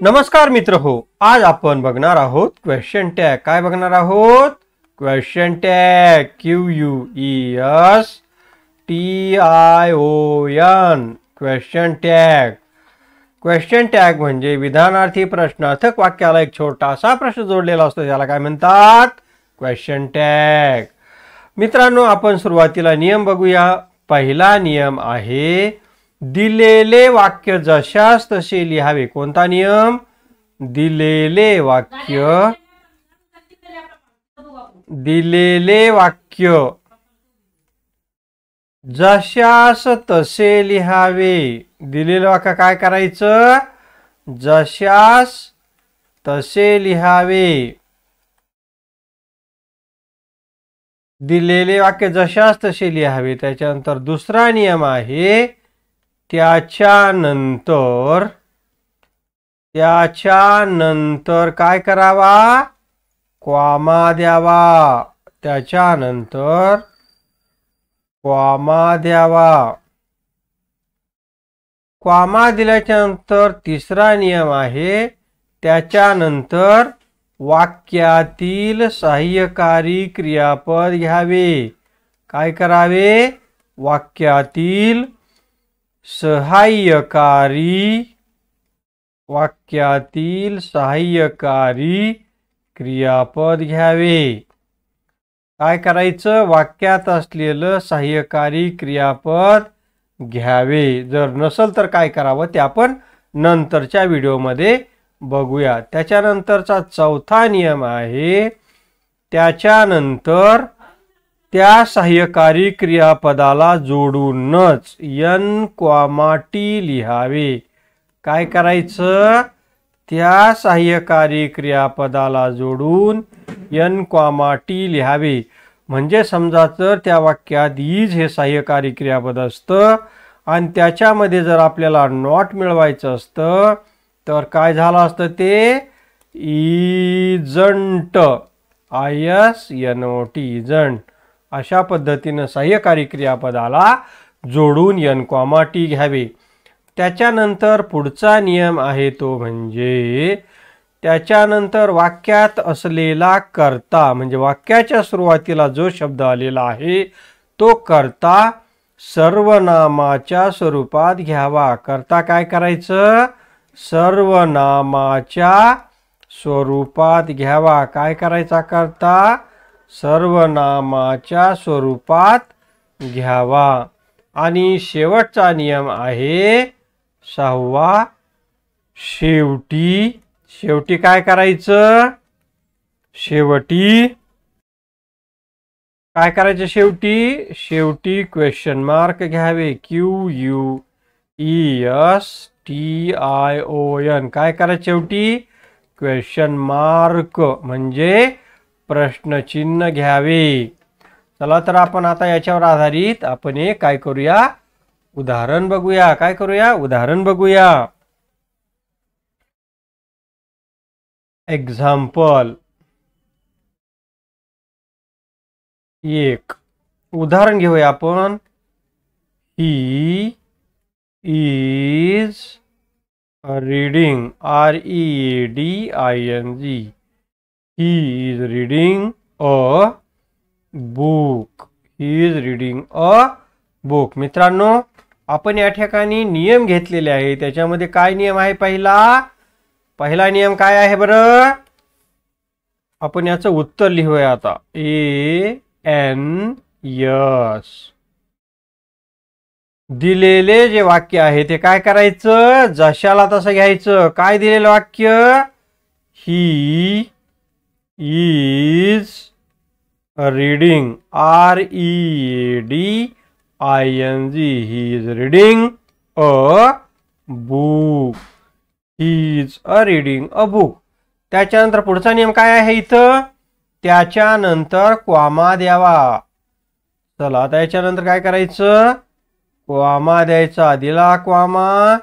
नमस्कार मित्र हो, आज आपण बघणार आहोत क्वेश्चन टॅग. काय बघणार आहोत? Question tag. QUESTION. Question tag. Question tag म्हणजे विधानार्थी प्रश्नार्थक वाक्याला एक छोटासा प्रश्न जोडलेला असतो, त्याला काय म्हणतात? Question tag. मित्रांनो, आपण सुरुवातीला नियम बघूया. पहिला नियम आहे दिलेले वाक्य जशास तसे लिहावे. कोणता नियम? दिलेले वाक्य जशास तसे लिहावे. दिलेलं वाक्य काय करायचं? जशास तसे लिहावे. दिलेले वाक्य जशास तसे लिहावे. त्याच्यानंतर दुसरा नियम आहे त्याच्यानंतर काय करावा? कॉमा द्यावा. त्याच्यानंतर कॉमा द्यावा. कॉमा दिल्याच्यानंतर तिसरा नियम आहे त्याच्यानंतर वाक्यातील सहाय्यकारी क्रियापद घ्यावे. काय करावे? वाक्यातील सहाय्यकारी क्रियापद घ्यावे. काय करायचं? वाक्यात असलेलं सहाय्यकारी क्रियापद घ्यावे. जर नसेल तर काय करावं ते आपण नंतरच्या व्हिडिओमध्ये बघूया. त्याच्यानंतरचा चौथा नियम आहे त्याच्यानंतर त्या सहाय्यकारी क्रियापदाला जोडूनच N,T लिहावे. काय करायचं? त्या सहाय्यकारी क्रियापदाला जोडून N,T लिहावे. म्हणजे समजा जर त्या वाक्यात इज हे सहाय्यकारी क्रियापद असतं आणि त्याच्यामध्ये जर आपल्याला नॉट मिळवायचं असतं तर काय झालं असतं? ते इजंट. ISNOT isn't. अशा पद्धतीने सहाय्यकारी क्रियापदाला जोडून N,T घ्यावे. त्याच्यानंतर पुढचा नियम आहे तो म्हणजे त्याच्यानंतर वाक्यात असलेला कर्ता म्हणजे वाक्याच्या सुरुवातीला जो शब्द आलेला आहे तो कर्ता सर्वनामाच्या स्वरूपात घ्यावा. कर्ता काय करायचं? सर्वनामाच्या स्वरूपात घ्यावा. काय करायचा? कर्ता सर्वनामाच्या स्वरूपात घ्यावा. आणि शेवटचा नियम आहे 6वा. शेवटी काय करायचं? शेवटी काय करायचं? शेवटी क्वेश्चन मार्क घ्यावे. QUESTION. काय करायचं शेवटी? क्वेश्चन मार्क म्हणजे प्रश्नचिन्ह घ्यावे. चला तर आपण आता याच्यावर आधारित आपण एक काय करूया? उदाहरण बघूया. काय करूया? उदाहरण बघूया. एक्झाम्पल 1. उदाहरण घेऊया आपण. He is reading. READING. He is reading a book. He is reading a book. मित्रांनो, आपण या ठिकाणी नियम घेतलेले आहे. त्याच्यामध्ये काय नियम आहे? पहिला नियम काय आहे बरं? आपण याचं उत्तर लिहूया आता. ANS. दिलेले जे वाक्य आहे ते काय करायचं? जशाला तसं घ्यायचं. काय दिलेलं वाक्य? ही is reading. READING. He is reading a book. He is reading a book. त्याच्यानंतर पुढचा नियम काय आहे इथं? त्याच्यानंतर कॉमा द्यावा. चला आता याच्यानंतर काय करायचं? कॉमा द्यायचा. दिला कॉमा.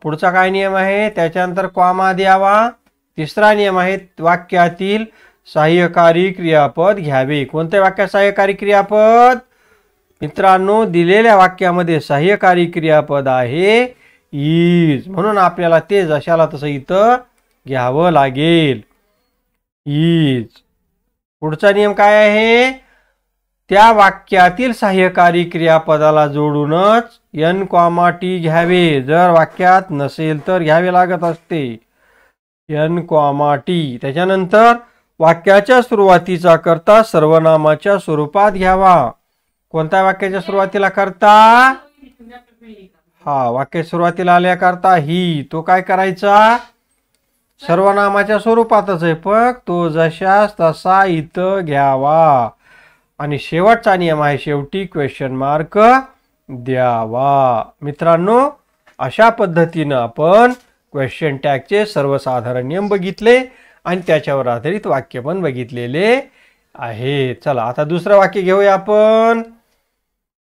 पुढचा काय नियम आहे? त्याच्यानंतर कॉमा द्यावा. तिसरा नियम आहे वाक्यातील सहाय्यकारी क्रियापद घ्यावे. कोणत्या वाक्यात सहाय्यकारी क्रियापद? मित्रांनो, दिलेल्या वाक्यामध्ये सहाय्यकारी क्रियापद आहे इज, म्हणून आपल्याला ते जशाला तसं इथं घ्यावं लागेल. इज. पुढचा नियम काय आहे? त्या वाक्यातील सहाय्यकारी क्रियापदाला जोडूनच एन कॉमा टी घ्यावे. जर वाक्यात नसेल तर घ्यावे लागत असते एन कॉमा टी. त्याच्यानंतर वाक्याच्या सुरुवातीचा करता सर्वनामाच्या स्वरूपात घ्यावा. कोणत्या वाक्याच्या सुरुवातीला करता? वाक्य सुरुवातीला आल्याकरता ही, तो काय करायचा? सर्वनामाच्या स्वरूपातच आहे, पण तो जशास तसा इथं घ्यावा. आणि शेवटचा नियम आहे, शेवटी क्वेश्चन मार्क द्यावा. मित्रांनो, अशा पद्धतीनं आपण क्वेश्चन टॅगचे सर्वसाधारण नियम बघितले आणि त्याच्यावर आधारित वाक्य पण बघितलेले आहे. चला आता दुसरं वाक्य घेऊया आपण.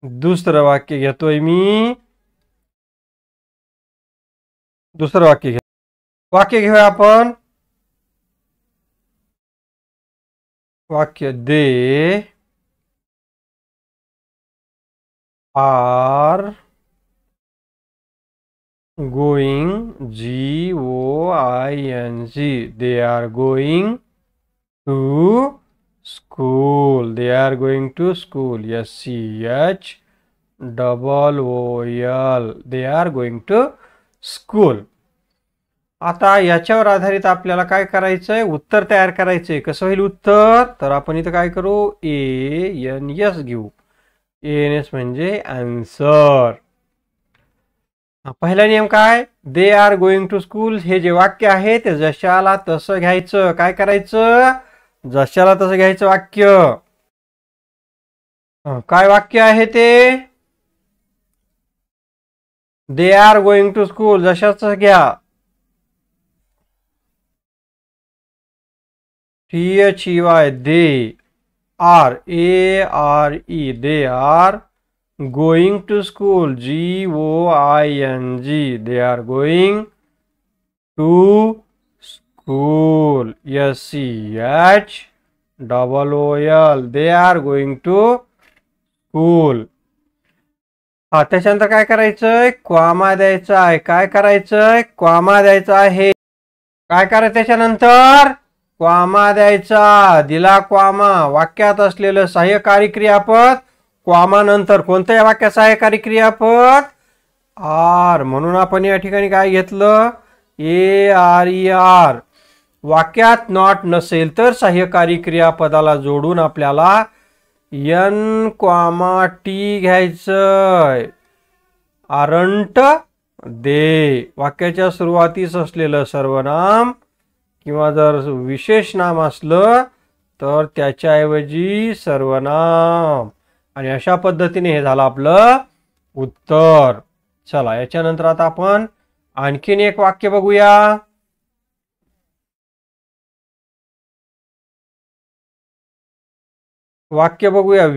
दुसरं वाक्य घेतोय मी. दुसरं वाक्य घेऊया आपण. वाक्य दे are going, GOING, they are going to school. They are going to school. SCHOOL. They are going to school. आता याच्यावर आधारित आपल्याला काय करायचंय? उत्तर तयार करायचंय. कसं होईल उत्तर? तर आपण इथं काय करू? ANS घेऊ. ANS म्हणजे आन्सर. पहिला नियम काय? They are going to school. हे जे वाक्य आहे ते जशाला तसं घ्यायचं. काय करायचं? जशाला तसं घ्यायचं वाक्य. काय वाक्य आहे ते? They are going to school. जशाच घ्या. THEY, they are, ARE, they are going to school, GOING, they are going to school, SCHOOL, they are going to school. त्याच्यानंतर काय करायचंय? क्वामा द्यायचा आहे. काय करायचंय? क्वामा द्यायचा आहे. काय करायचं त्याच्यानंतर? क्वामा द्यायचा. दिला क्वामा. वाक्यात असलेलं सहाय्यकारी क्रियापद क्वामा नंतर कोणत्या वाक्यात सहाय्यकारी क्रियापद? आर. म्हणून आपण या ठिकाणी काय घेतलं? ARER. वाक्यात नॉट नसेल तर सहाय्यकारी क्रियापदाला जोडून आपल्याला एन कॉमा टी घ्यायचंय. आरंट दे. वाक्याच्या सुरुवातीस असलेलं सर्वनाम किंवा जर विशेष नाम असलं तर त्याच्याऐवजी सर्वनाम. आणि अशा पद्धतीने हे झालं आपलं उत्तर. चला याच्यानंतर आता आपण आणखीन एक वाक्य बघूया. वाक्य बघूया.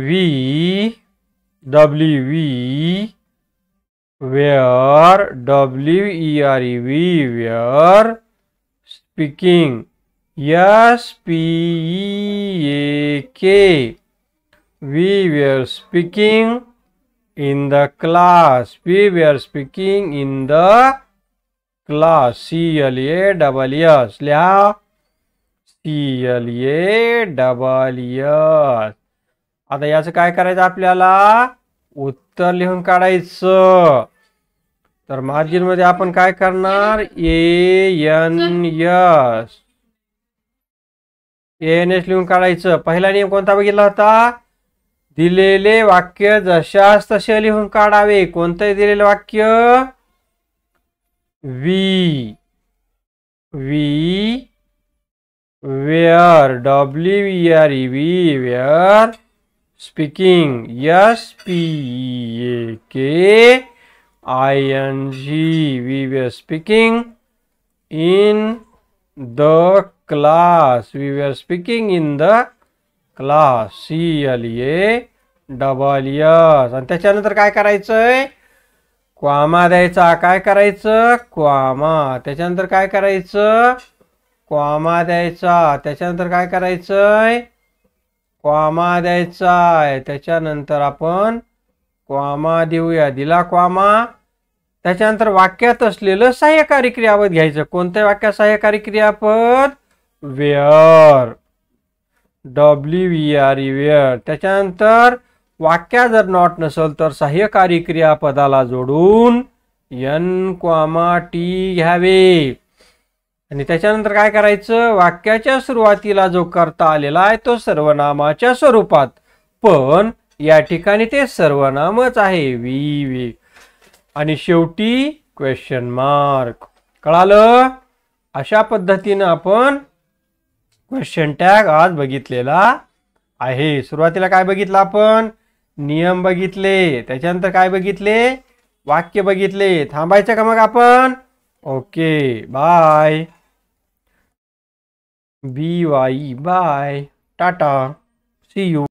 WE were, were speaking, SPEAK, we were speaking in the class. We were speaking in the class. CLASS. लिहा. CLASS. आता याचं काय करायचं आपल्याला? उत्तर लिहून काढायचं. तर मार्जिन मध्ये आपण काय करणार? ANS लिहून काढायचं. पहिला नियम कोणता बघितला होता? दिलेले वाक्य जशास तसे लिहून काढावे. कोणतं दिलेलं वाक्य? We were, WERE, were speaking, SPEAK ING, we were speaking in the class. We were speaking in the class. CLASS. आणि त्याच्यानंतर काय करायचंय? क्वामा द्यायचा. काय करायचं? क्वामा. त्याच्यानंतर काय करायचं? क्वामा द्यायचा. त्याच्यानंतर काय करायचंय? क्वामा द्यायचा. त्याच्यानंतर आपण क्वामा देऊया. दिला क्वामा. त्याच्यानंतर वाक्यात असलेलं सहाय्यकारी क्रियापद घ्यायचं. कोणत्या वाक्यात सहाय्यकारी क्रियापद? Were, WERE were. त्याच्यानंतर वाक्यात जर नॉट नसेल तर सहाय्यकारी क्रियापदाला जोडून N, घ्यावे. आणि त्याच्यानंतर काय करायचं? वाक्याच्या सुरुवातीला जो कर्ता आलेला आहे तो सर्वनामाच्या स्वरूपात, पण या ठिकाणी ते सर्वनामच आहे, वी. आणि शेवटी क्वेश्चन मार्क. कळालं? अशा पद्धतीनं आपण क्वेश्चन टॅग आज बघितलेला आहे. सुरुवातीला काय बघितलं आपण? नियम बघितले. त्याच्यानंतर काय बघितले? वाक्य बघितले. थांबायचं का मग आपण? Okay, bye. BY, bye, tata, see you.